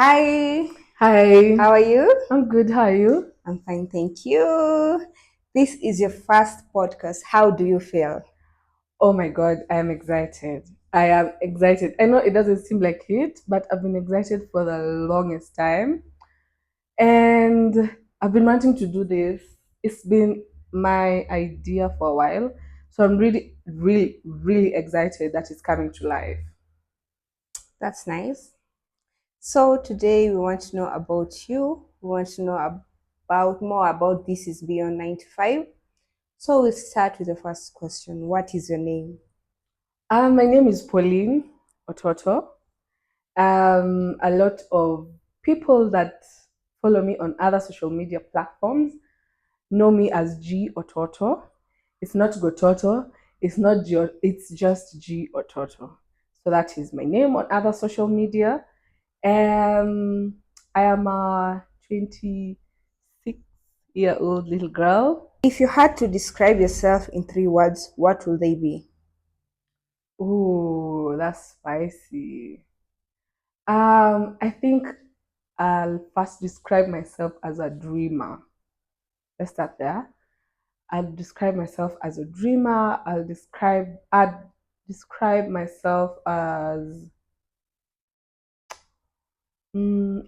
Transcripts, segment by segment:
Hi, Hi, how are you? I'm good. How are you? I'm fine, thank you. This is your first podcast. How do you feel? Oh my God, I am excited. I am excited. I know it doesn't seem like it, but I've been excited for the longest time. And I've been wanting to do this. It's been my idea for a while. So I'm really, really, really excited that it's coming to life. That's nice. So today we want to know about you. We want to know about more about This is Beyond 9 to 5. So we'll start with the first question. What is your name? My name is Pauline Ototo. A lot of people that follow me on other social media platforms know me as G Ototo. It's not Gototo. It's not G. It's just G Ototo. So that is my name on other social media. Um, I am a 26-year-old little girl. If you had to describe yourself in 3 words, what will they be? Ooh, that's spicy. I think I'll first describe myself as a dreamer. Let's start there. I'll describe myself as a dreamer. I'd describe myself as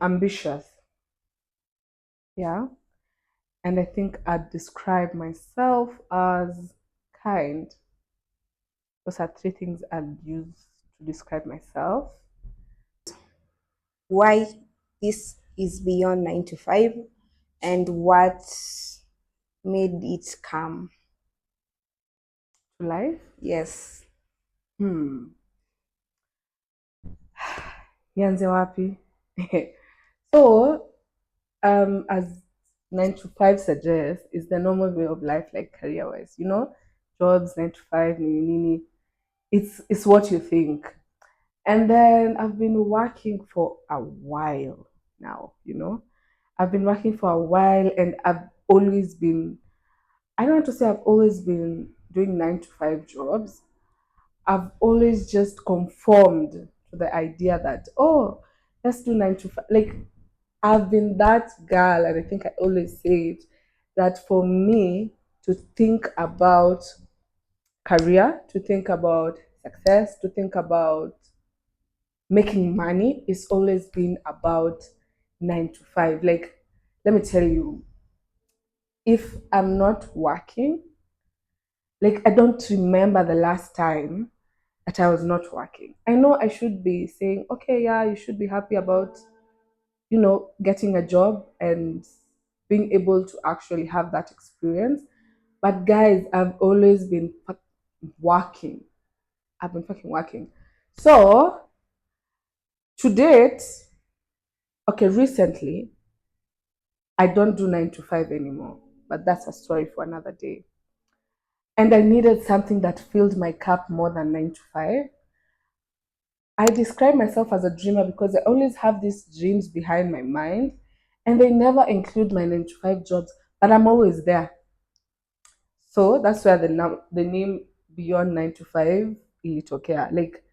ambitious. Yeah. And I think I'd describe myself as kind. Those are three things I'd use to describe myself. Why this is beyond 9 to 5 and what made it come? To life. Yes. Hmm. Nianze wapi? So, as 9 to 5 suggests, is the normal way of life, like career wise, jobs 9 to 5, nini, nini. It's what you think. And then I've been working for a while now. I've been working for a while and I've always been, I don't want to say I've always been doing 9 to 5 jobs. I've always just conformed to the idea that, oh, let's do 9 to 5. Like, I've been that girl, and I think I always say it, that for me to think about career, to think about success, to think about making money, it's always been about 9 to 5. Like, let me tell you, if I'm not working, like, I don't remember the last time that I was not working. I know I should be saying, okay, yeah, you should be happy about, getting a job and being able to actually have that experience. But guys, I've always been working. I've been fucking working. So to date, okay, recently, I don't do 9 to 5 anymore. But that's a story for another day. And I needed something that filled my cup more than 9 to 5. I describe myself as a dreamer because I always have these dreams behind my mind and they never include my 9 to 5 jobs, but I'm always there. So that's where the name Beyond 9 to 5 ilitokea. Like,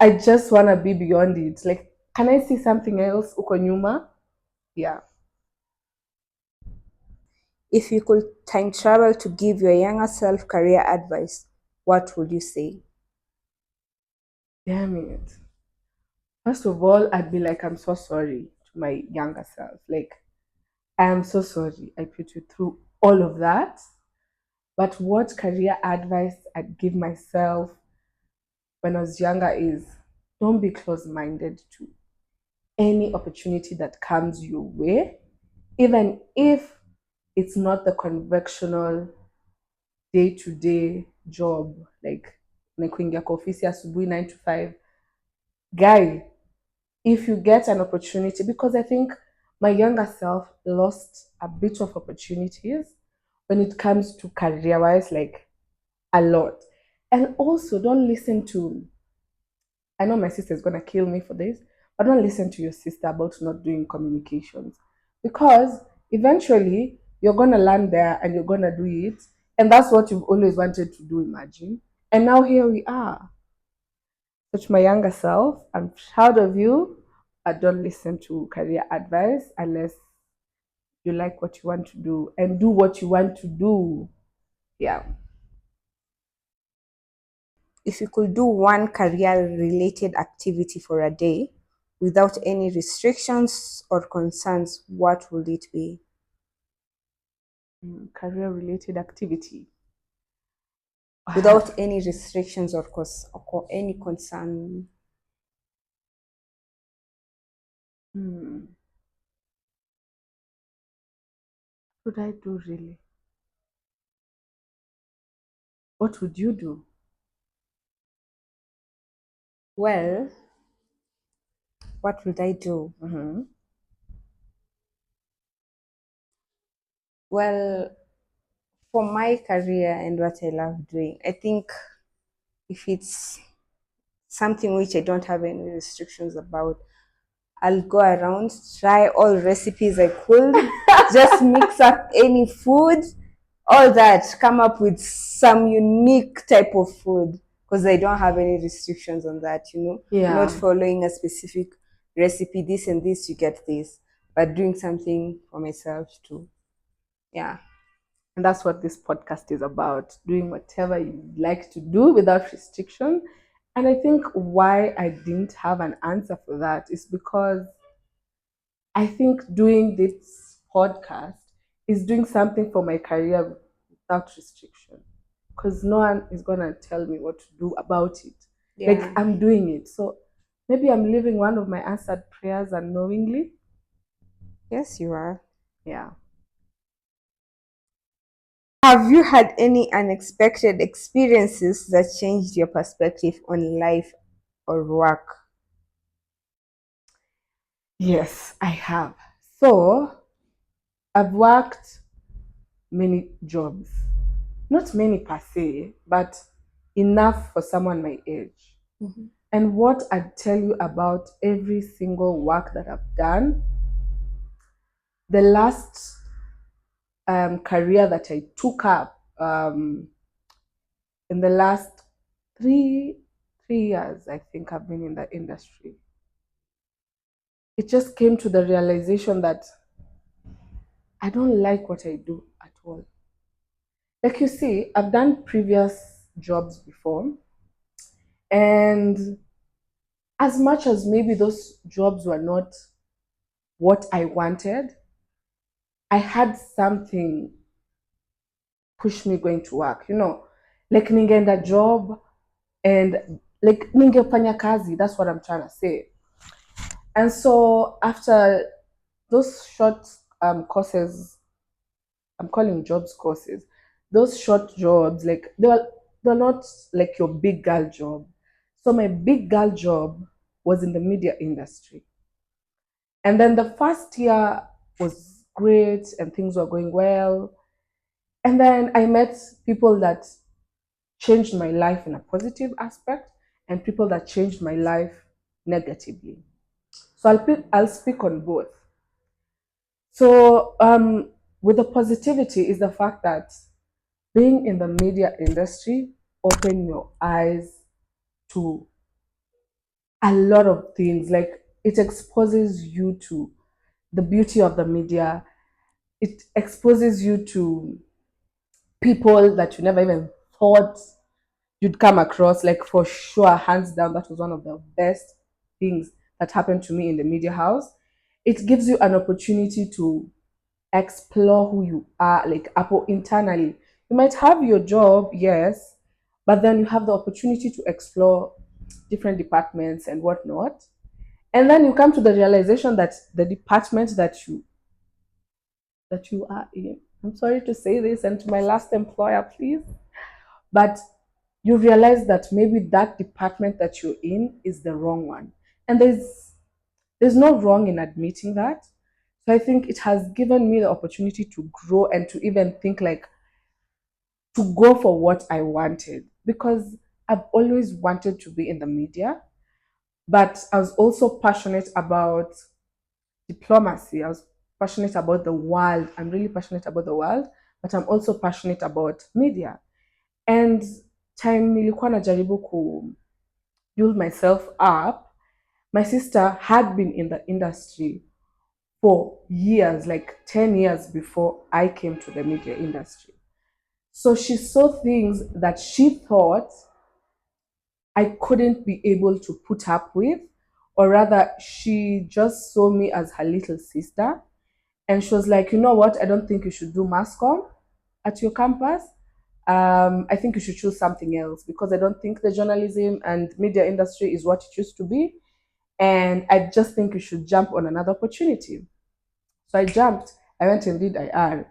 I just wanna be beyond it. Like, can I see something else uko nyuma? Yeah. If you could time travel to give your younger self career advice, what would you say? Damn it. First of all, I'd be like, I'm so sorry to my younger self. Like, I am so sorry I put you through all of that. But what career advice I'd give myself when I was younger is, don't be close minded to any opportunity that comes your way, even if it's not the conventional day to day job, like kuingia kwa ofisi asubuhi 9 to 5. Guy, if you get an opportunity, because I think my younger self lost a bit of opportunities when it comes to career wise, like a lot. And also, don't listen to, I know my sister is going to kill me for this, but don't listen to your sister about not doing communications because eventually you're going to land there and you're going to do it. And that's what you've always wanted to do, imagine. And now here we are. Such my younger self, I'm proud of you. don't listen to career advice unless you like what you want to do and do what you want to do. Yeah. If you could do one career related activity for a day without any restrictions or concerns, what would it be? Career related activity. Without any restrictions or any concern. Hmm. What would I do really? What would you do? Well, what would I do? Mm-hmm. Well, for my career and what I love doing, I think if it's something which I don't have any restrictions about, I'll go around, try all recipes I could, just mix up any food, all that, come up with some unique type of food because I don't have any restrictions on that, not Yeah. following a specific recipe, this and this, you get this, but doing something for myself too. Yeah. And that's what this podcast is about, doing whatever you like to do without restriction. And I think why I didn't have an answer for that is because I think doing this podcast is doing something for my career without restriction. Because no one is going to tell me what to do about it. Like, Yeah. I'm doing it. So maybe I'm living one of my answered prayers unknowingly. Yes, you are. Yeah. Have you had any unexpected experiences that changed your perspective on life or work? Yes, I have. So I've worked many jobs. Not many per se, but enough for someone my age. Mhm. And what I'd tell you about every single work that I've done, the last career that I took up in the last three 3 years, I think I've been in the industry. It just came to the realization that I don't like what I do at all. Like you see, I've done previous jobs before, and as much as maybe those jobs were not what I wanted, I had something push me going to work, like ningeenda job and like ningefanya kazi, that's what I'm trying to say. And so after those short courses, I'm calling jobs courses, those short jobs, like they're not like your big girl job. So my big girl job was in the media industry. And then the first year was great and things were going well. And then I met people that changed my life in a positive aspect and people that changed my life negatively. So I'll speak on both. So with the positivity is the fact that being in the media industry opened your eyes to a lot of things. Like it exposes you to the beauty of the media. It exposes you to people that you never even thought you'd come across. Like for sure, hands down, that was one of the best things that happened to me in the media house. It gives you an opportunity to explore who you are, like internally. You might have your job, yes, but then you have the opportunity to explore different departments and whatnot. And then you come to the realization that the department that you are in, I'm sorry to say this, and to my last employer, please, but you realize that maybe that department that you're in is the wrong one. And there's no wrong in admitting that. So I think it has given me the opportunity to grow and to even think like to go for what I wanted because I've always wanted to be in the media, but I was also passionate about diplomacy. I was passionate about the world. I'm really passionate about the world, but I'm also passionate about media. And time nilikuwa najaribu ku build myself up, My sister had been in the industry for years, like 10 years before I came to the media industry. So she saw things that she thought I couldn't be able to put up with, or rather, she just saw me as her little sister. And she was like, you know what? I don't think you should do mass comm at your campus. I think you should choose something else because I don't think the journalism and media industry is what it used to be. And I just think you should jump on another opportunity. So I jumped. I went and did IR.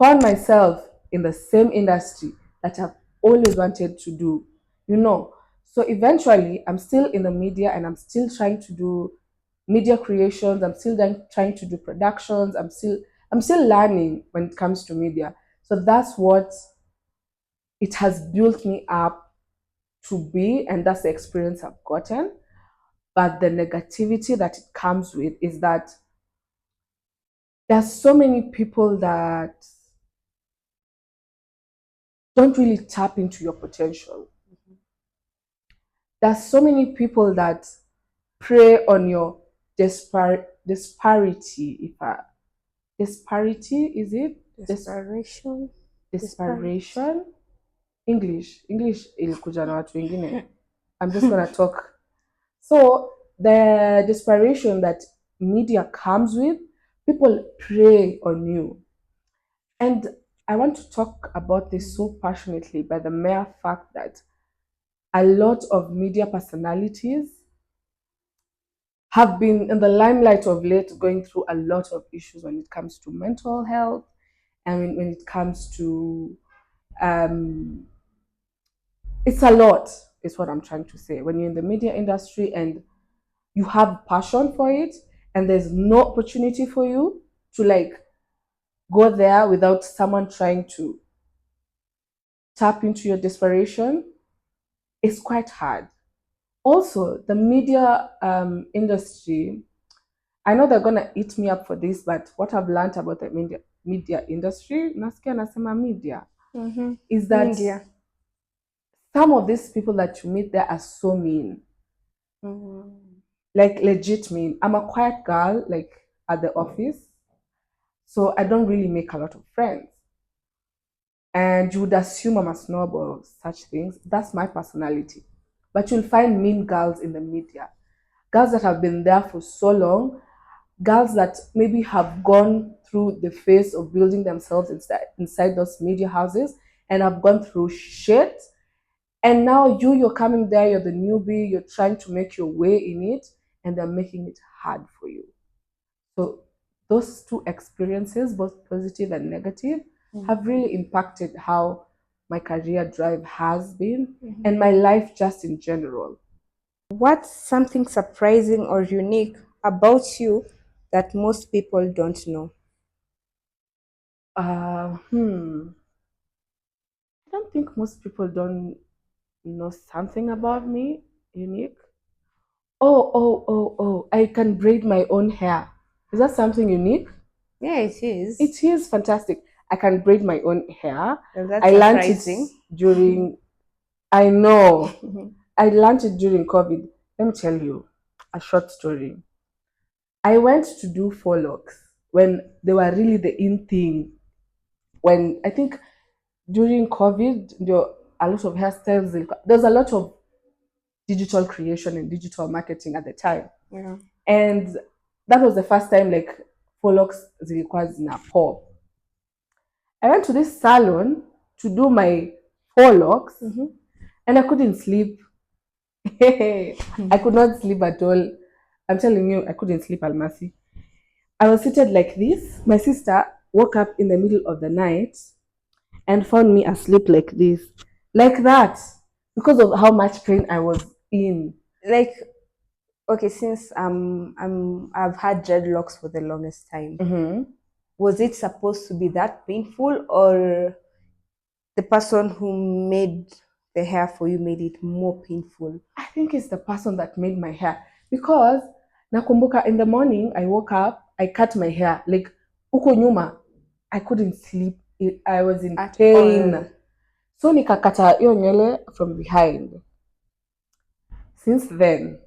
Found myself in the same industry that I've always wanted to do, you know. So eventually, I'm still in the media and I'm still trying to do media creations. I'm still then trying to do productions. I'm still learning when it comes to media. So that's what it has built me up to be, and that's the experience I've gotten. But the negativity that it comes with is that there's so many people that don't really tap into your potential. There's so many people that prey on your disparity. If I disparity is it Desperation. Despair. desperation English ilikuja na watu wengine. I'm just gonna talk. So the desperation that media comes with, people prey on you. And I want to talk about this so passionately by the mere fact that a lot of media personalities have been in the limelight of late, going through a lot of issues when it comes to mental health and when it comes to um, it's a lot, is what I'm trying to say. When you're in the media industry and you have passion for it and there's no opportunity for you to like go there without someone trying to tap into your desperation, it's quite hard. Also, the media industry, I know they're gonna eat me up for this, but what I've learned about the media industry, nasikia nasema media, is that India. some of these people that you meet there are so mean, like legit mean. I'm a quiet girl, like at the office, so I don't really make a lot of friends. And you would assume I'm a snob or such things. That's my personality. But you'll find mean girls in the media, girls that have been there for so long, girls that maybe have gone through the phase of building themselves inside those media houses and have gone through shit. And now you're coming there, you're the newbie, you're trying to make your way in it, and they're making it hard for you. So those two experiences, both positive and negative, have really impacted how my career drive has been and my life just in general. What's something surprising or unique about you that most people don't know? Uh, hmm. I don't think most people don't know something about me unique. Oh, I can braid my own hair. Is that something unique? Yeah, it is. It is fantastic. I can braid my own hair. Well, that's I learned it surprising. during, I know, I learned it during COVID. Let me tell you a short story. I went to do four locks when they were really the in thing. When I think during COVID, there were a lot of hairstyles. There's a lot of digital creation and digital marketing at the time. Yeah. And that was the first time like Forex zilikuwa zina pop. I went to this salon to do my Forex and I couldn't sleep. I could not sleep at all. I'm telling you, I couldn't sleep, Almasi. I was seated like this. My sister woke up in the middle of the night and found me asleep like this, like that, because of how much pain I was in. Like, okay, since I've had dreadlocks for the longest time. Was it supposed to be that painful, or the person who made the hair for you made it more painful? I think it's the person that made my hair because nakumbuka in the morning I woke up, I cut my hair like uko nyuma, I couldn't sleep. I was in At pain. all. So nikakata hiyo nywele from behind. Since then,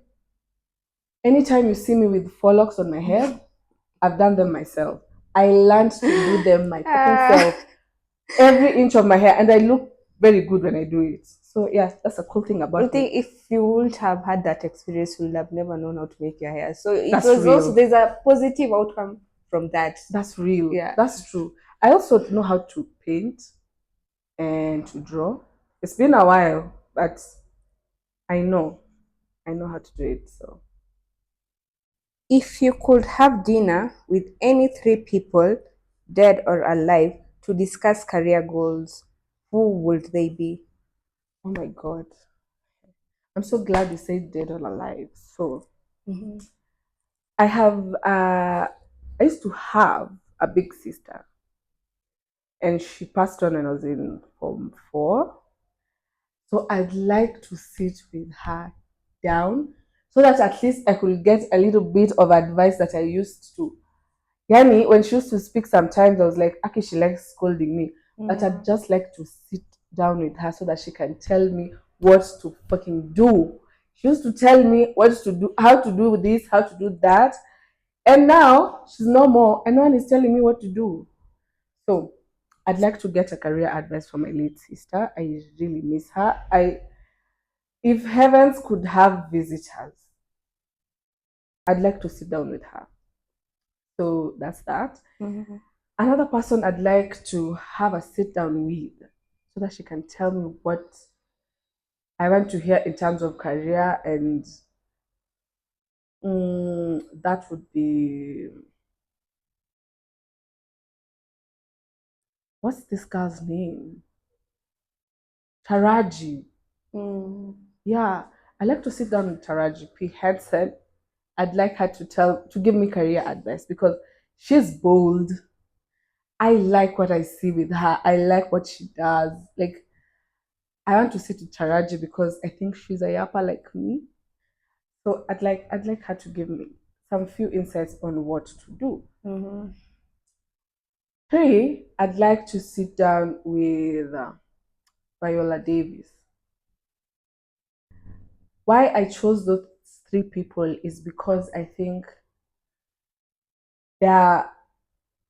Anytime you see me with four locks on my head, I've done them myself. I learned to do them my fucking Ah, self, every inch of my hair, and I look very good when I do it. So yeah, that's a cool thing I about me. think if you wouldn't have had that experience, you would have never known how to make your hair. So it That's was also, real. there's a positive outcome from that. That's real. Yeah. That's true. I also know how to paint and to draw. It's been a while, but I know. I know how to do it. So If you could have dinner with any three people, dead or alive, to discuss career goals, who would they be? oh my god. I'm so glad you said dead or alive. So Mhm. I have I used to have a big sister and she passed on when I was in Form 4. So I'd like to sit with her down so that at least I could get a little bit of advice that I used to. Yani, when she used to speak, sometimes I was like, okay, she likes scolding me. But I'd Mhm. just like to sit down with her so that she can tell me what to fucking do. She used to tell me what to do, how to do this, how to do that. And now she's no more, and no one is telling me what to do. So I'd like to get a career advice from my late sister. I really miss her. If heavens could have visitors, I'd like to sit down with her. So that's that. Mhm. Another person I'd like to have a sit down with so that she can tell me what I want to hear in terms of career, and that would be, what's this girl's name? Taraji. Mm. Yeah, I like to sit down with Taraji P. Henson. I'd like her to give me career advice because she's bold. I like what I see with her. I like what she does. Like, I want to sit with Taraji because I think she's a yapper like me. So I'd like her to give me some few insights on what to do. Mhm. Three, I'd like to sit down with Viola Davis. Why I chose those three people is because I think they're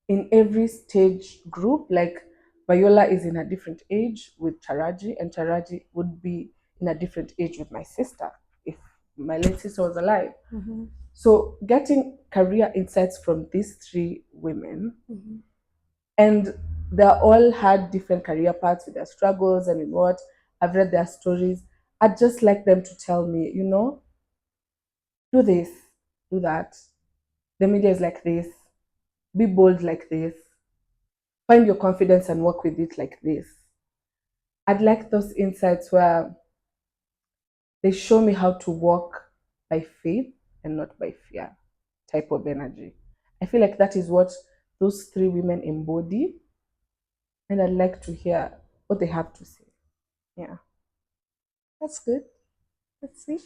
in every stage group. Like Viola is in a different age with Taraji, and Taraji would be in a different age with my sister if my late sister was alive. Mhm. So getting career insights from these three women, Mhm. and they all had different career paths with their struggles and in what I've read their stories. I'd just like them to tell me, do this, do that. The media is like this. Be bold like this. Find your confidence and work with it like this. I'd like those insights where they show me how to walk by faith and not by fear type of energy. I feel like that is what those three women embody, and I'd like to hear what they have to say. Yeah. That's good. That's sweet.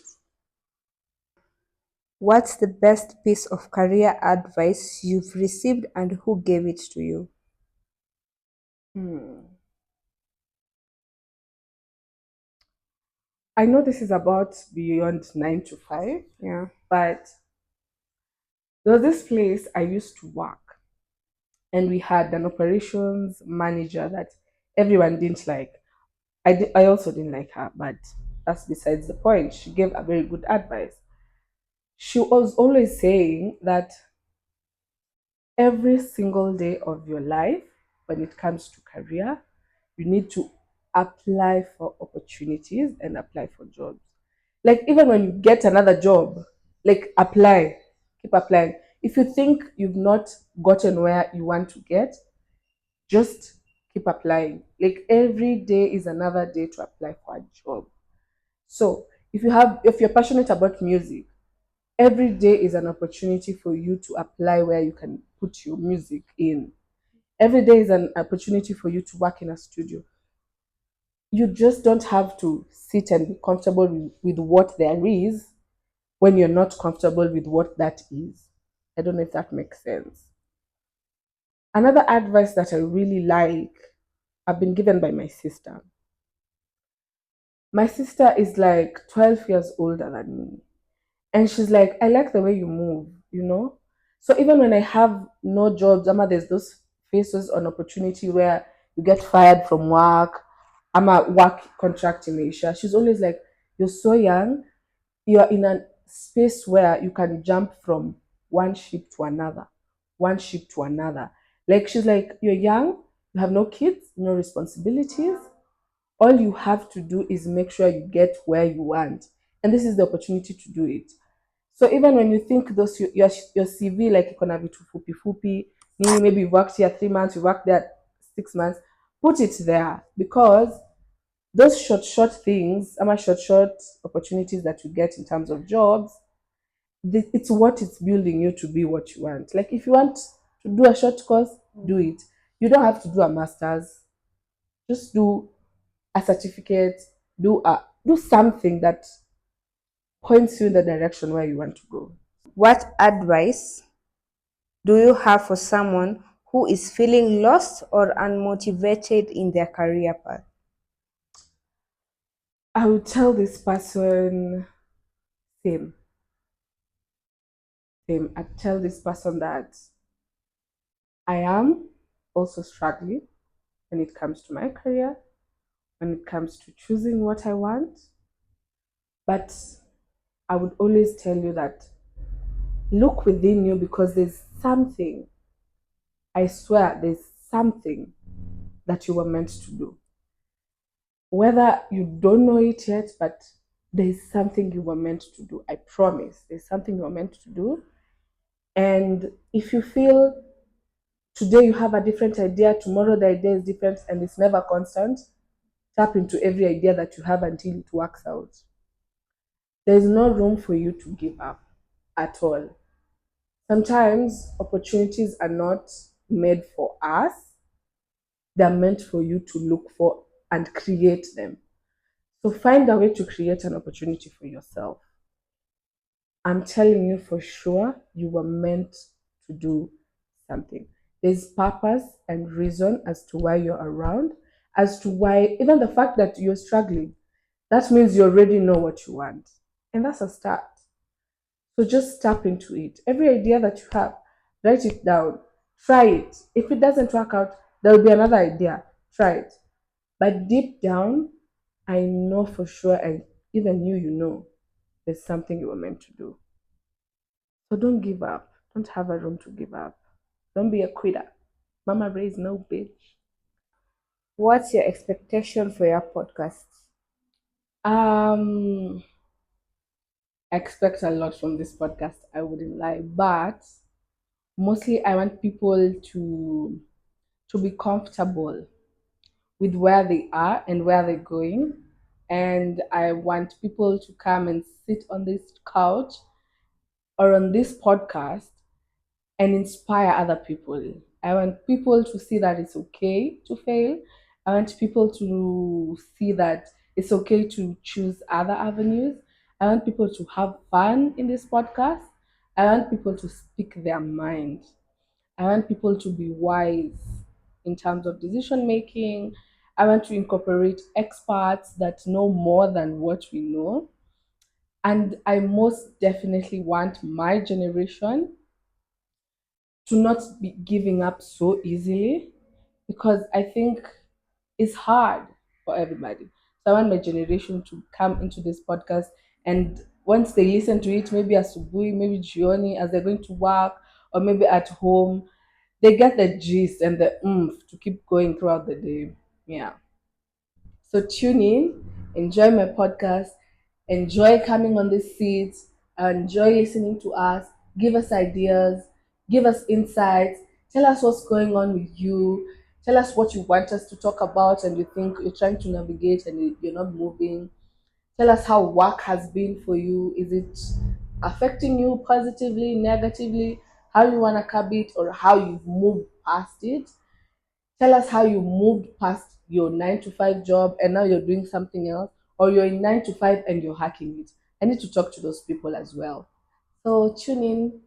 What's the best piece of career advice you've received and who gave it to you? Hmm. I know this is about beyond 9 to 5, Yeah. but there was this place I used to work, and we had an operations manager that everyone didn't like. I also didn't like her, but that's besides the point. She gave a very good advice. She was always saying that every single day of your life, when it comes to career, you need to apply for opportunities and apply for jobs. Like, even when you get another job, like, apply, keep applying. If you think you've not gotten where you want to get, just keep applying. Like, every day is another day to apply for a job. So if you're passionate about music, every day is an opportunity for you to apply where you can put your music in. Every day is an opportunity for you to work in a studio. You just don't have to sit and be comfortable with what there is when you're not comfortable with what that is. I don't know if that makes sense. Another advice that I really like, I've been given by my sister. My sister is like 12 years older than me. And she's like, I like the way you move, you know? So even when I have no jobs, Ama, there's those phases on opportunity where you get fired from work, I'm a work contract in Asia. She's always like, you're so young, you're in a space where you can jump from one ship to another, one ship to another. Like she's like, you're young, you have no kids, no responsibilities. All you have to do is make sure you get where you want. And this is the opportunity to do it. So even when you think those your CV like you're gonna be too fupi fupi, maybe you worked here 3 months, you worked there 6 months, put it there because those short things, short opportunities that you get in terms of jobs, it's what it's building you to be what you want. Like if you want to do a short course, do it. You don't have to do a master's. Just do a certificate. Do something that points you in the direction where you want to go. What advice do you have for someone who is feeling lost or unmotivated in their career path? I would tell this person same, same. I tell this person that I am also struggling when it comes to my career, when it comes to choosing what I want. But I would always tell you that look within you because there's something, I swear, there's something that you were meant to do. Whether you don't know it yet, but there's something you were meant to do. I promise. There's something you were meant to do. And if you feel today you have a different idea, tomorrow the idea is different, and it's never constant, tap into every idea that you have until it works out. There's no room for you to give up at all. Sometimes opportunities are not made for us, they're meant for you to look for and create them. So find a way to create an opportunity for yourself. I'm telling you for sure, you were meant to do something. There's purpose and reason as to why you're around, as to why, even the fact that you're struggling, that means you already know what you want. And that's a start. So just tap into it. Every idea that you have, write it down, try it. If it doesn't work out, there will be another idea. Try it. But deep down, I know for sure, and even you know, there's something you were meant to do. So don't give up. Don't have a room to give up. Don't be a quitter. Mama raised no bitch. What's your expectation for your podcast? Um, I expect a lot from this podcast. I wouldn't lie, but mostly I want people to be comfortable with where they are and where they're going. And I want people to come and sit on this couch or on this podcast and inspire other people. I want people to see that it's okay to fail. I want people to see that it's okay to choose other avenues. I want people to have fun in this podcast. I want people to speak their mind. I want people to be wise in terms of decision making. I want to incorporate experts that know more than what we know. And I most definitely want my generation to not be giving up so easily because I think it's hard for everybody. So I want my generation to come into this podcast and once they listen to it, maybe Asubui, maybe Gioni, as they're going to work or maybe at home, they get the gist and the oomph to keep going throughout the day. Yeah. So tune in, enjoy my podcast, enjoy coming on this seat, enjoy listening to us, give us ideas, give us insights, tell us what's going on with you, tell us what you want us to talk about and you think you're trying to navigate and you're not moving. Tell us how work has been for you. Is it affecting you positively, negatively? How you want to curb it or how you've moved past it? Tell us how you moved past your 9 to 5 job and now you're doing something else, or you're in 9 to 5 and you're hacking it. I need to talk to those people as well. So tune in.